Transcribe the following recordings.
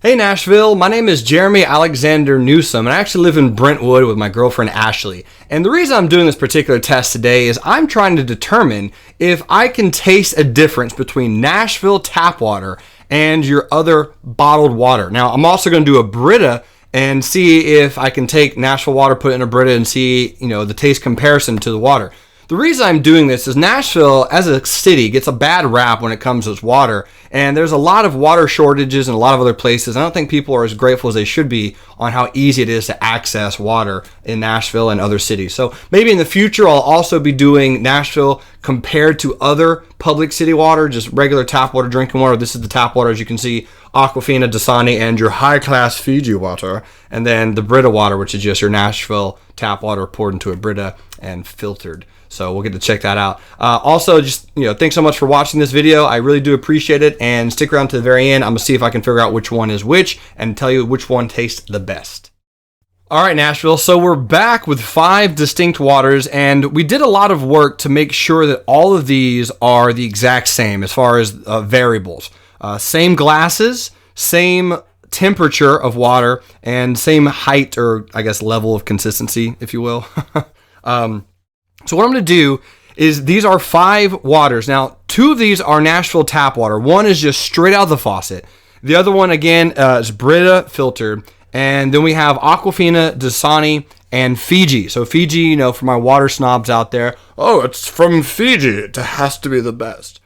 Hey Nashville, my name is Jerremy Alexander Newsome, and I actually live in Brentwood with my girlfriend Ashley. And the reason I'm doing this particular test today is I'm trying to determine if I can taste a difference between Nashville tap water and your other bottled water. Now, I'm also going to do a Brita and see if I can take Nashville water, put it in a Brita, and see, the taste comparison to the water. The reason I'm doing this is Nashville, as a city, gets a bad rap when it comes to its water, and there's a lot of water shortages in a lot of other places. I don't think people are as grateful as they should be on how easy it is to access water in Nashville and other cities. So maybe in the future, I'll also be doing Nashville compared to other public city water, just regular tap water, drinking water. This is the tap water, as you can see, Aquafina, Dasani, and your high-class Fiji water, and then the Brita water, which is just your Nashville tap water poured into a Brita and filtered. So we'll get to check that out. Also, just, thanks so much for watching this video. I really do appreciate it. And stick around to the very end. I'm going to see if I can figure out which one is which and tell you which one tastes the best. All right, Nashville. So we're back with 5 distinct waters, and we did a lot of work to make sure that all of these are the exact same as far as variables. Same glasses, same temperature of water, and same height, or I guess level of consistency, if you will. So what I'm going to do is, these are 5 waters. Now, 2 of these are Nashville tap water. One is just straight out of the faucet. The other one, again, is Brita filtered. And then we have Aquafina, Dasani, and Fiji. So Fiji, for my water snobs out there, oh, it's from Fiji. It has to be the best.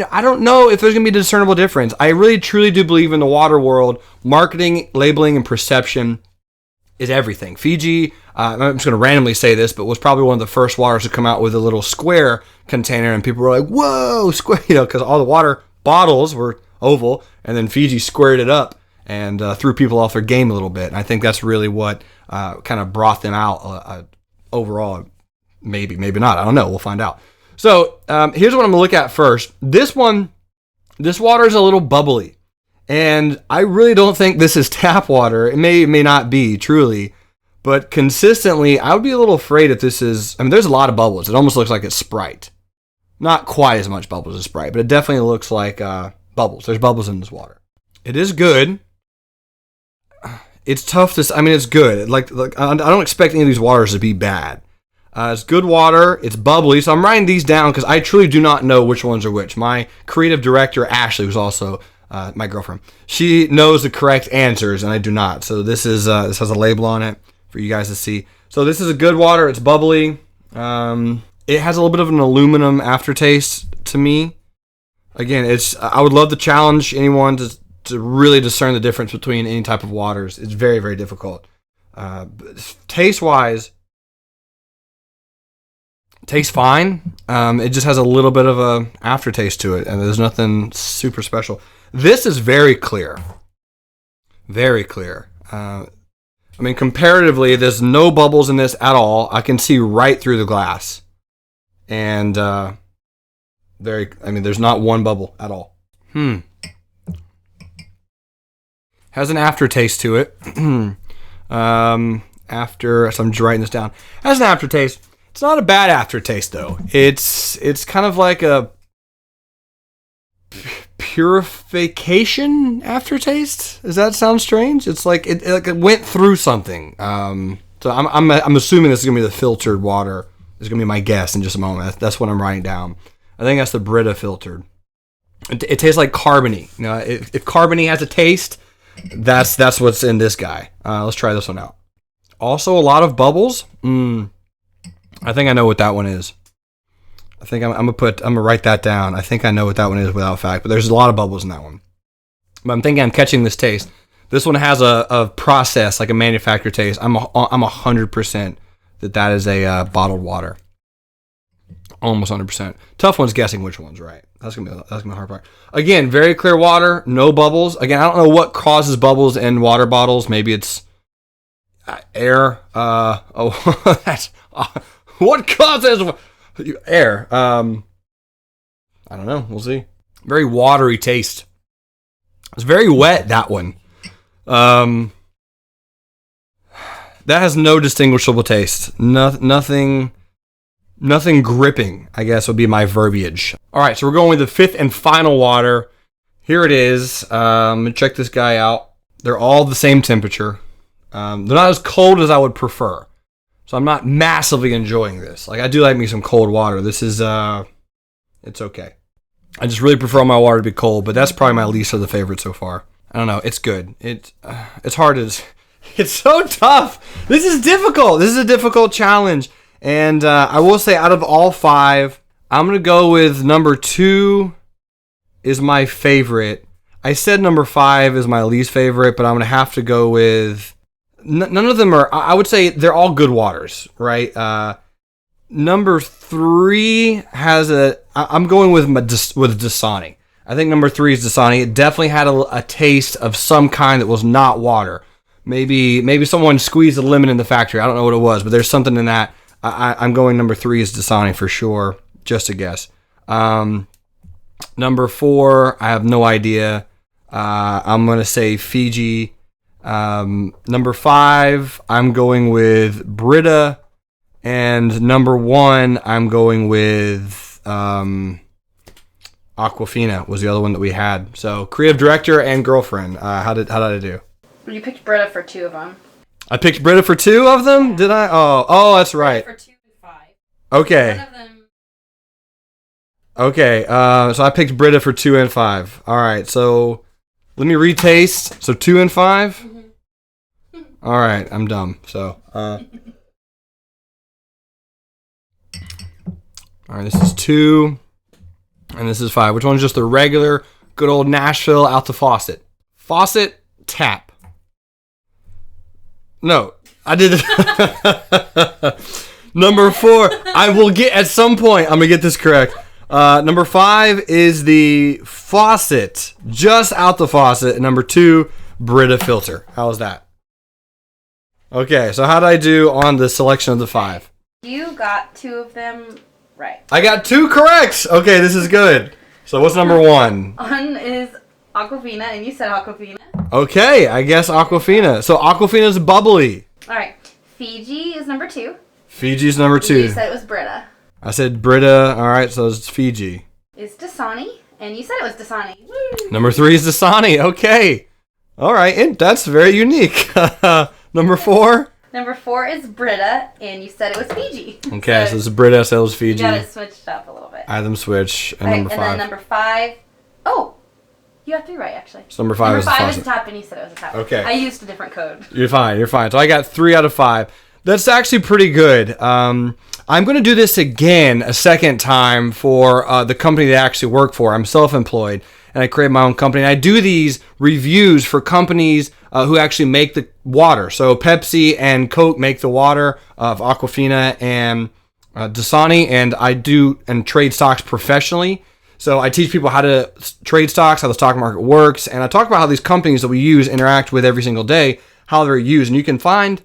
I don't know if there's going to be a discernible difference. I really, truly do believe in the water world, marketing, labeling, and perception is everything. Fiji, I'm just going to randomly say this, but was probably one of the first waters to come out with a little square container, and people were like, whoa, square, because all the water bottles were oval, and then Fiji squared it up and threw people off their game a little bit. And I think that's really what kind of brought them out overall. Maybe not. I don't know. We'll find out. So here's what I'm going to look at first. This water is a little bubbly. And I really don't think this is tap water. It may not be, truly. But consistently, I would be a little afraid if this is... there's a lot of bubbles. It almost looks like it's Sprite. Not quite as much bubbles as Sprite, but it definitely looks like bubbles. There's bubbles in this water. It is good. It's tough to... it's good. Like I don't expect any of these waters to be bad. It's good water. It's bubbly. So I'm writing these down because I truly do not know which ones are which. My creative director, Ashley, who's also... my girlfriend, she knows the correct answers, and I do not. So this has a label on it for you guys to see. So this is a good water. It's bubbly. It has a little bit of an aluminum aftertaste to me. Again, I would love to challenge anyone to really discern the difference between any type of waters. It's very, very difficult. Taste-wise, tastes fine. It just has a little bit of a aftertaste to it, and there's nothing super special. This is very clear. Very clear. Comparatively, there's no bubbles in this at all. I can see right through the glass. And there's not one bubble at all. Has an aftertaste to it. So I'm just writing this down. Has an aftertaste. It's not a bad aftertaste, though. It's kind of like a purification aftertaste. Does that sound strange? It's like it went through something. So I'm assuming this is gonna be the filtered water. Is gonna be my guess in just a moment. That's what I'm writing down. I think that's the Brita filtered. It tastes like carbony. If carbony has a taste, that's what's in this guy. Let's try this one out. Also, a lot of bubbles. I think I know what that one is. I think I'm gonna write that down. I think I know what that one is without fact, but there's a lot of bubbles in that one. But I'm thinking I'm catching this taste. This one has a process, like a manufacturer taste. I'm 100% that is a bottled water. Almost 100%. Tough one's guessing which one's right. That's gonna be the hard part. Again, very clear water, no bubbles. Again, I don't know what causes bubbles in water bottles. Maybe it's air. What causes air? I don't know. We'll see. Very watery taste. It's very wet, that one. That has no distinguishable taste. Nothing gripping, I guess, would be my verbiage. All right, so we're going with the 5th and final water. Here it is. Check this guy out. They're all the same temperature. They're not as cold as I would prefer. So I'm not massively enjoying this. Like, I do like me some cold water. This is, it's okay. I just really prefer my water to be cold, but that's probably my least of the favorite so far. I don't know. It's good. It's hard to... It's so tough. This is difficult. This is a difficult challenge. And I will say, out of all 5, I'm going to go with number 2 is my favorite. I said number 5 is my least favorite, but I'm going to have to go with... None of them are... I would say they're all good waters, right? Number 3 has a... I'm going with Dasani. I think number 3 is Dasani. It definitely had a taste of some kind that was not water. Maybe someone squeezed a lemon in the factory. I don't know what it was, but there's something in that. I'm going number 3 is Dasani for sure. Just a guess. Number 4, I have no idea. I'm going to say Fiji. Number 5, I'm going with Brita. And number 1, I'm going with Aquafina was the other one that we had. So creative director and girlfriend. How did I do? You picked Brita for 2 of them. I picked Brita for 2 of them? Yeah. Did I? Oh, that's right. Brita for 2 and 5. Okay. One of them. Okay. So I picked Brita for 2 and 5. All right. So let me retaste. So 2 and 5. Mm-hmm. All right. I'm dumb. So. All right. This is 2, and this is 5. Which one's just the regular, good old Nashville out the faucet? Faucet tap. No, I did it. Number 4, I will get at some point. I'm gonna get this correct. Number 5 is the faucet, just out the faucet. And number 2, Brita filter. How was that? Okay, so how did I do on the selection of the 5? You got 2 of them right. I got 2 corrects. Okay, this is good. So what's number 1? One is Aquafina, and you said Aquafina. Okay, I guess Aquafina. So Aquafina's bubbly. All right. Fiji is number 2. Fiji's number 2. You said it was Brita. I said Brita. All right, so it's Fiji. Is Dasani, and you said it was Dasani. Woo! Number 3 is Dasani. Okay. All right, and that's very unique. Number 4? Number 4 is Brita, and you said it was Fiji. Okay, so it's Brita, I said it was Fiji. You got it switched up a little bit. I had them switch. And right, number 5. And then number 5. Oh, you got 3 right, actually. So number 5 is the faucet. Number 5 is the top, and you said it was the top. Okay. I used a different code. You're fine. So I got 3 out of 5. That's actually pretty good. I'm going to do this again a second time for the company that I actually work for. I'm self-employed, and I create my own company. And I do these reviews for companies who actually make the water. So Pepsi and Coke make the water of Aquafina and Dasani, and I do and trade stocks professionally. So I teach people how to trade stocks, how the stock market works, and I talk about how these companies that we use interact with every single day, how they're used. And you can find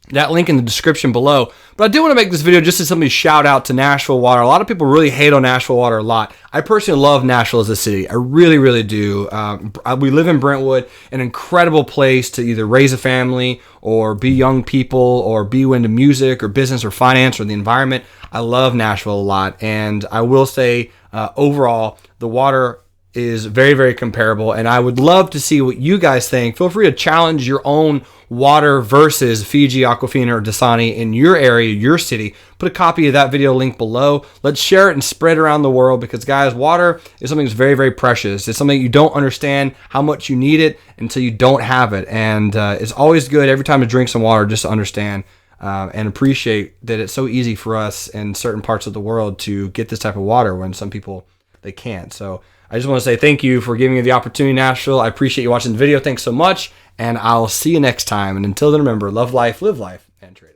that link in the description below. But I do want to make this video just as somebody shout out to Nashville water. A lot of people really hate on Nashville water a lot. I personally love Nashville as a city. I really, really do. We live in Brentwood, an incredible place to either raise a family or be young people or be into music or business or finance or the environment. I love Nashville a lot. And I will say, overall, the water is very, very comparable, and I would love to see what you guys think. Feel free to challenge your own water versus Fiji, Aquafina, or Dasani in your area, your city. Put a copy of that video link below. Let's share it and spread it around the world, because guys, water is something that's very, very precious. It's something you don't understand how much you need it until you don't have it, and it's always good every time to drink some water just to understand and appreciate that it's so easy for us in certain parts of the world to get this type of water when some people, they can't. So I just want to say thank you for giving me the opportunity, Nashville. I appreciate you watching the video. Thanks so much, and I'll see you next time. And until then, remember, love life, live life, and trade.